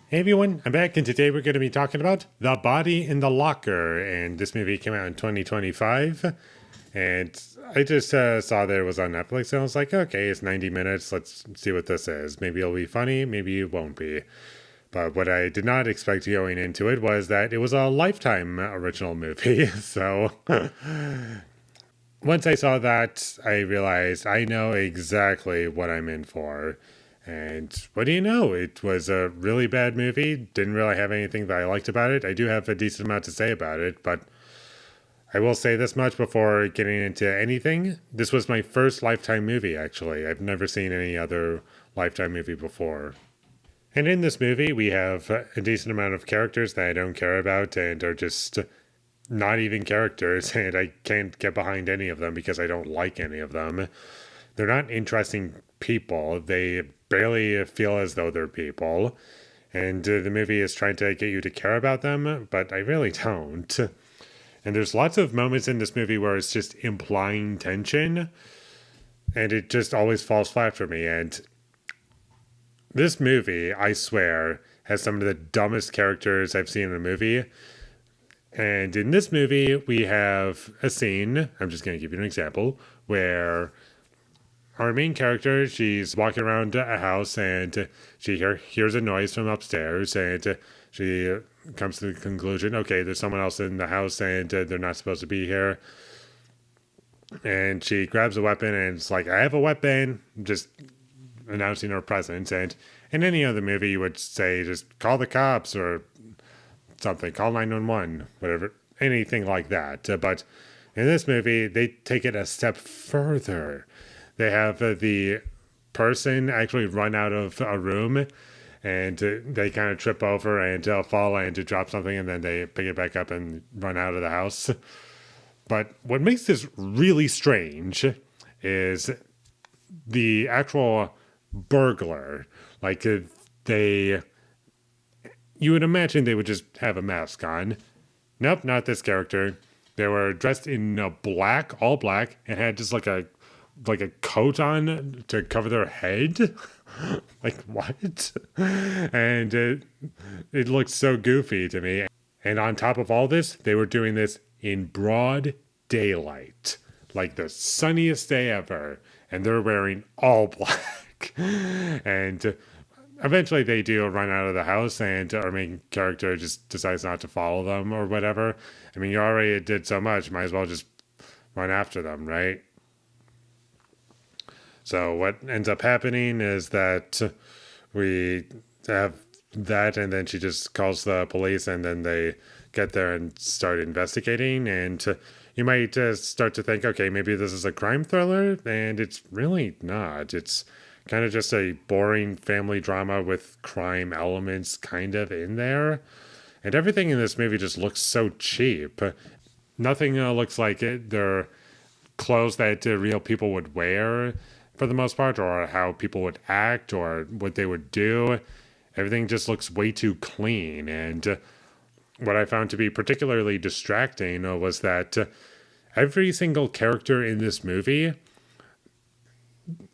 Hey everyone, I'm back, and today we're going to be talking about The Body in the Locker. And this movie came out in 2025. And I just saw that it was on Netflix, and I was like, okay, it's 90 minutes. Let's see what this is. Maybe it'll be funny, maybe it won't be. But what I did not expect going into it was that it was a Lifetime original movie. So once I saw that, I realized I know exactly what I'm in for. And what do you know? It was a really bad movie. Didn't really have anything that I liked about it. I do have a decent amount to say about it, but I will say this much before getting into anything. This was my first Lifetime movie, actually. I've never seen any other Lifetime movie before. And in this movie, we have a decent amount of characters that I don't care about and are just not even characters, and I can't get behind any of them because I don't like any of them. They're not interesting people. They barely feel as though they're people. And the movie is trying to get you to care about them, but I really don't. And there's lots of moments in this movie where it's just implying tension, and it just always falls flat for me. And this movie, I swear, has some of the dumbest characters I've seen in a movie. And in this movie, we have a scene, I'm just going to give you an example, where our main character, she's walking around a house and she hears a noise from upstairs, and she comes to the conclusion, okay, there's someone else in the house and they're not supposed to be here. And she grabs a weapon and it's like, I have a weapon, just announcing her presence. And in any other movie, you would say, just call the cops or something, call 911, whatever, anything like that. But in this movie, they take it a step further. They have the person actually run out of a room, and they kind of trip over and fall and drop something, and then they pick it back up and run out of the house. But what makes this really strange is the actual burglar. Like, they you would imagine they would just have a mask on. Nope, not this character. They were dressed in black, all black, and had just like a coat on to cover their head. Like what? And it looked so goofy to me. And on top of all this, they were doing this in broad daylight, like the sunniest day ever, and they're wearing all black. And eventually they do run out of the house, and our main character just decides not to follow them or whatever. I mean, you already did so much, might as well just run after them, right? So what ends up happening is that we have that, and then she just calls the police, and then they get there and start investigating. And you might start to think, okay, maybe this is a crime thriller, and it's really not. It's kind of just a boring family drama with crime elements kind of in there. And everything in this movie just looks so cheap. Nothing looks like it. They're clothes that real people would wear for the most part, or how people would act, or what they would do. Everything just looks way too clean. And what I found to be particularly distracting was that every single character in this movie,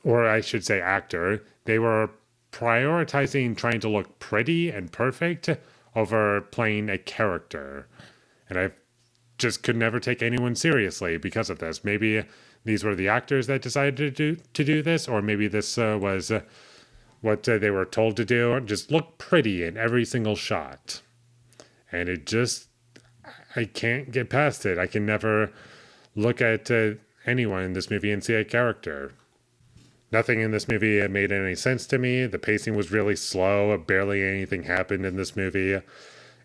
or I should say actor, they were prioritizing trying to look pretty and perfect over playing a character. And I just could never take anyone seriously because of this. Maybe these were the actors that decided to do this, or maybe this was what they were told to do. Just look pretty in every single shot. And it just, I can't get past it. I can never look at anyone in this movie and see a character. Nothing in this movie made any sense to me. The pacing was really slow. Barely anything happened in this movie.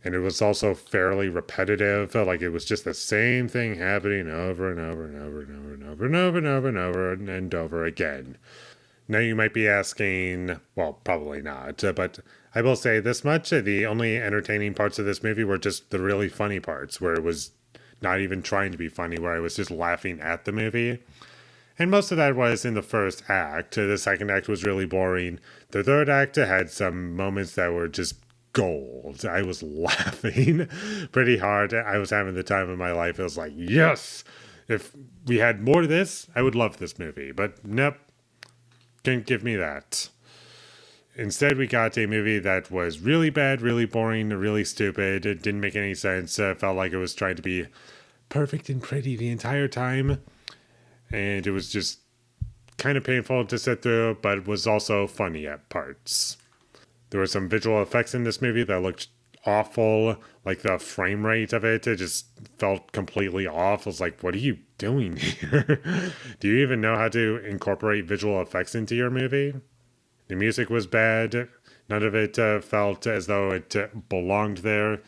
And it was also fairly repetitive. Like it was just the same thing happening over and over and over and over and over and over and over and over and over again. Now you might be asking, well, probably not, but I will say this much. The only entertaining parts of this movie were just the really funny parts, where it was not even trying to be funny, where I was just laughing at the movie. And most of that was in the first act. The second act was really boring. The third act had some moments that were just gold. I was laughing pretty hard. I was having the time of my life. It was like, yes! If we had more of this, I would love this movie. But nope, can't give me that. Instead, we got a movie that was really bad, really boring, really stupid. It didn't make any sense. Felt like it was trying to be perfect and pretty the entire time. And it was just kind of painful to sit through, but it was also funny at parts. There were some visual effects in this movie that looked awful. Like the frame rate of it just felt completely off. I was like, what are you doing here? Do you even know how to incorporate visual effects into your movie? The music was bad. None of it felt as though it belonged there.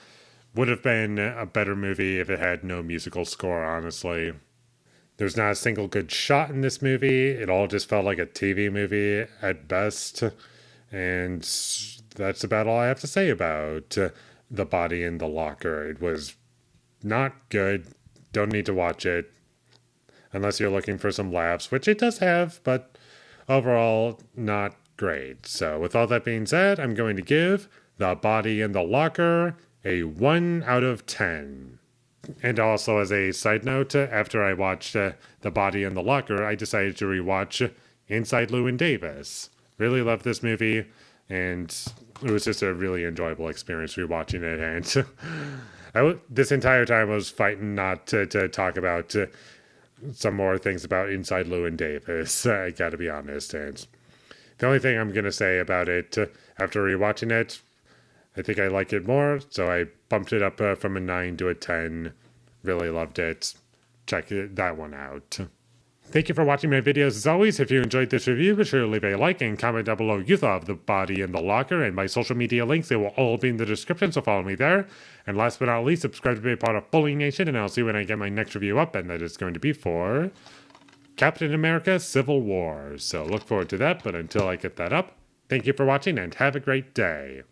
Would have been a better movie if it had no musical score, honestly. There's not a single good shot in this movie. It all just felt like a TV movie at best. And that's about all I have to say about The Body in the Locker. It was not good. Don't need to watch it unless you're looking for some laughs, which it does have, but overall, not great. So, with all that being said, I'm going to give The Body in the Locker a 1 out of 10. And also, as a side note, after I watched The Body in the Locker, I decided to rewatch Inside Llewyn Davis. Really loved this movie, and it was just a really enjoyable experience rewatching it. And this entire time I was fighting not to talk about some more things about Inside Llewyn Davis. I gotta be honest. And the only thing I'm gonna say about it after rewatching it, I think I like it more, so I bumped it up from a 9 to a 10. Really loved it. Check that one out. Thank you for watching my videos as always. If you enjoyed this review, be sure to leave a like and comment down below you thought of The Body in the Locker, and my social media links, they will all be in the description, so follow me there. And last but not least, subscribe to be a part of Foley Nation, and I'll see you when I get my next review up, and that is going to be for Captain America Civil War. So look forward to that, but until I get that up, thank you for watching and have a great day.